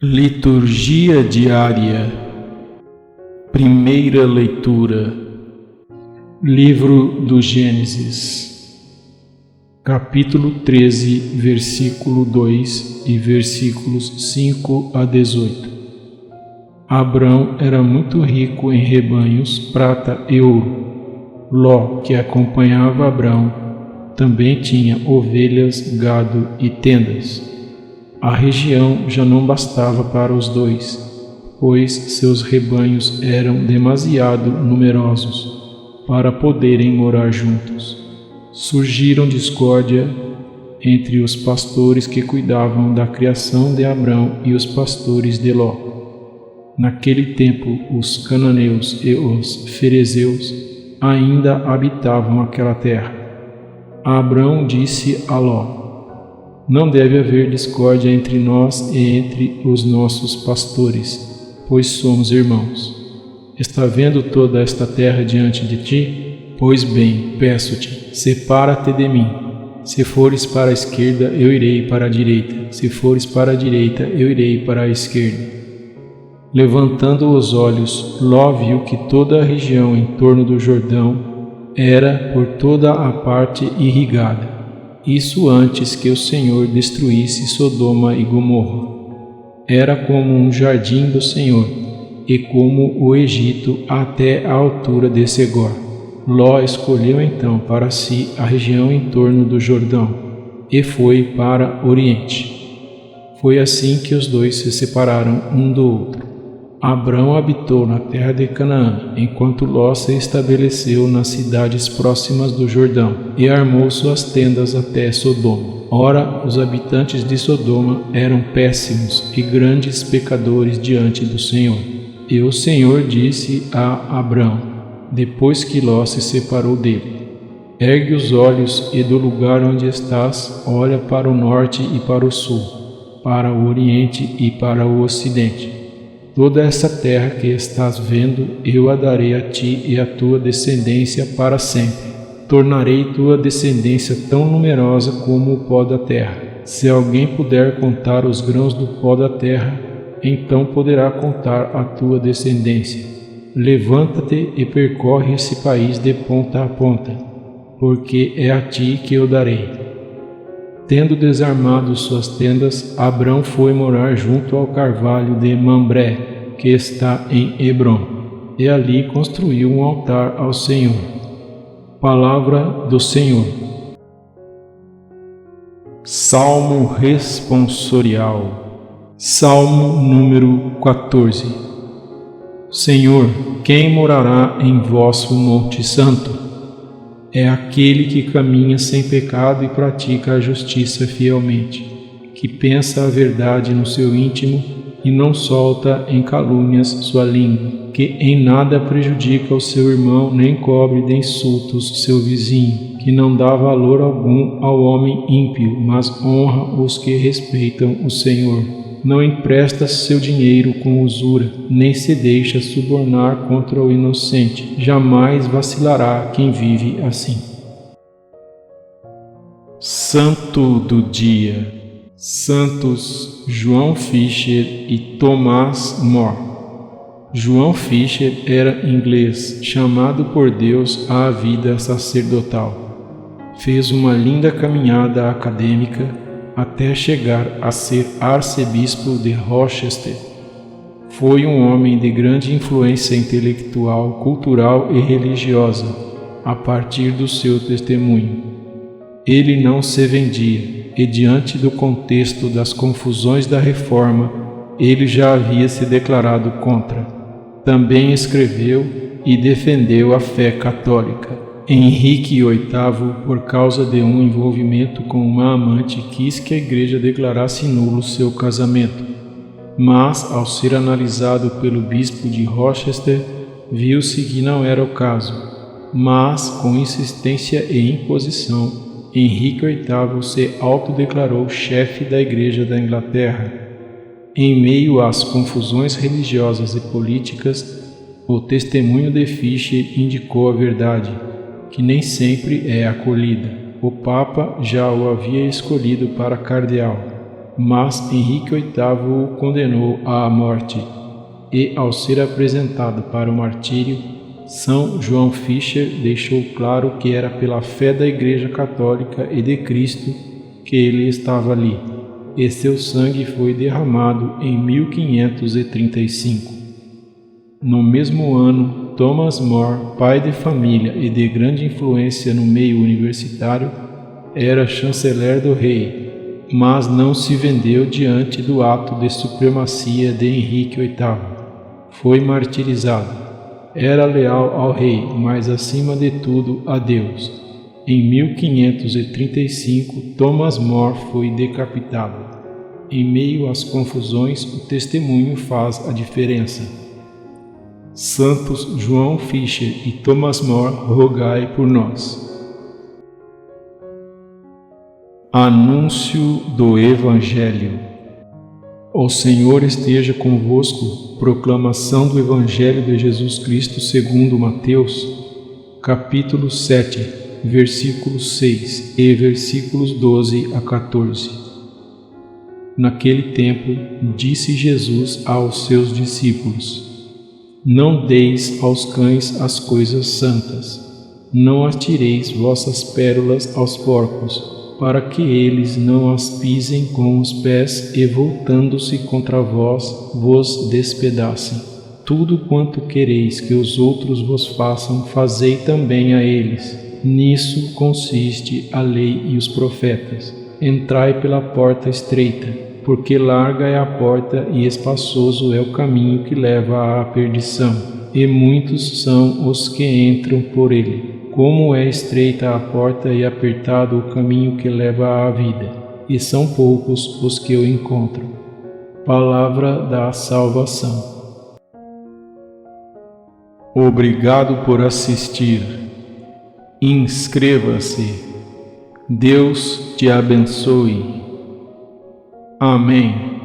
Liturgia diária. Primeira leitura. Livro do Gênesis, capítulo 13, versículo 2 e versículos 5 a 18. Abrão era muito rico em rebanhos, prata e ouro. Ló, que acompanhava Abrão, também tinha ovelhas, gado e tendas. A região já não bastava para os dois, pois seus rebanhos eram demasiado numerosos para poderem morar juntos. Surgiram discórdia entre os pastores que cuidavam da criação de Abrão e os pastores de Ló. Naquele tempo, os cananeus e os ferezeus ainda habitavam aquela terra. Abrão disse a Ló: não deve haver discórdia entre nós e entre os nossos pastores, pois somos irmãos. Está vendo toda esta terra diante de ti? Pois bem, peço-te, separa-te de mim. Se fores para a esquerda, eu irei para a direita. Se fores para a direita, eu irei para a esquerda. Levantando os olhos, Ló viu que toda a região em torno do Jordão era por toda a parte irrigada. Isso antes que o Senhor destruísse Sodoma e Gomorra. Era como um jardim do Senhor, e como o Egito até a altura de Segor. Ló escolheu então para si a região em torno do Jordão, e foi para Oriente. Foi assim que os dois se separaram um do outro. Abrão habitou na terra de Canaã, enquanto Ló se estabeleceu nas cidades próximas do Jordão, e armou suas tendas até Sodoma. Ora, os habitantes de Sodoma eram péssimos e grandes pecadores diante do Senhor. E o Senhor disse a Abrão, depois que Ló se separou dele: ergue os olhos e do lugar onde estás, olha para o norte e para o sul, para o oriente e para o ocidente. Toda essa terra que estás vendo, eu a darei a ti e à tua descendência para sempre. Tornarei tua descendência tão numerosa como o pó da terra. Se alguém puder contar os grãos do pó da terra, então poderá contar a tua descendência. Levanta-te e percorre esse país de ponta a ponta, porque é a ti que eu darei. Tendo desarmado suas tendas, Abrão foi morar junto ao carvalho de Mambré, que está em Hebrom, e ali construiu um altar ao Senhor. Palavra do Senhor. Salmo responsorial. Salmo número 14. Senhor, quem morará em vosso monte santo? É aquele que caminha sem pecado e pratica a justiça fielmente, que pensa a verdade no seu íntimo e não solta em calúnias sua língua, que em nada prejudica o seu irmão nem cobre de insultos seu vizinho, que não dá valor algum ao homem ímpio, mas honra os que respeitam o Senhor. Não empresta seu dinheiro com usura, nem se deixa subornar contra o inocente. Jamais vacilará quem vive assim. Santo do Dia. Santos João Fisher e Tomás More. João Fisher era inglês, chamado por Deus à vida sacerdotal. Fez uma linda caminhada acadêmica até chegar a ser arcebispo de Rochester. Foi um homem de grande influência intelectual, cultural e religiosa, a partir do seu testemunho. Ele não se vendia, e diante do contexto das confusões da Reforma, ele já havia se declarado contra. Também escreveu e defendeu a fé católica. Henrique VIII, por causa de um envolvimento com uma amante, quis que a igreja declarasse nulo seu casamento. Mas, ao ser analisado pelo bispo de Rochester, viu-se que não era o caso. Mas, com insistência e imposição, Henrique VIII se autodeclarou chefe da Igreja da Inglaterra. Em meio às confusões religiosas e políticas, o testemunho de Fisher indicou a verdade, que nem sempre é acolhida. O Papa já o havia escolhido para cardeal. mas Henrique VIII o condenou à morte, e ao ser apresentado para o martírio, São João Fischer deixou claro que era pela fé da Igreja Católica e de Cristo que ele estava ali, e seu sangue foi derramado em 1535. No mesmo ano, Thomas More, pai de família e de grande influência no meio universitário, era chanceler do rei, mas não se vendeu diante do ato de supremacia de Henrique VIII. Foi martirizado. Era leal ao rei, mas acima de tudo a Deus. Em 1535, Thomas More foi decapitado. Em meio às confusões, o testemunho faz a diferença. Santos João Fischer e Thomas More, rogai por nós. Anúncio do Evangelho. O Senhor esteja convosco. Proclamação do Evangelho de Jesus Cristo segundo Mateus, capítulo 7, versículos 6 e versículos 12 a 14. Naquele tempo, disse Jesus aos seus discípulos: Não deis aos cães as coisas santas, não atireis vossas pérolas aos porcos, para que eles não as pisem com os pés e, voltando-se contra vós, vos despedacem. Tudo quanto quereis que os outros vos façam, fazei também a eles. Nisso consiste a lei e os profetas. Entrai pela porta estreita, porque larga é a porta e espaçoso é o caminho que leva à perdição, e muitos são os que entram por ele. Como é estreita a porta e apertado o caminho que leva à vida, e são poucos os que o encontram. Palavra da salvação. Obrigado por assistir. Inscreva-se. Deus te abençoe. Amém.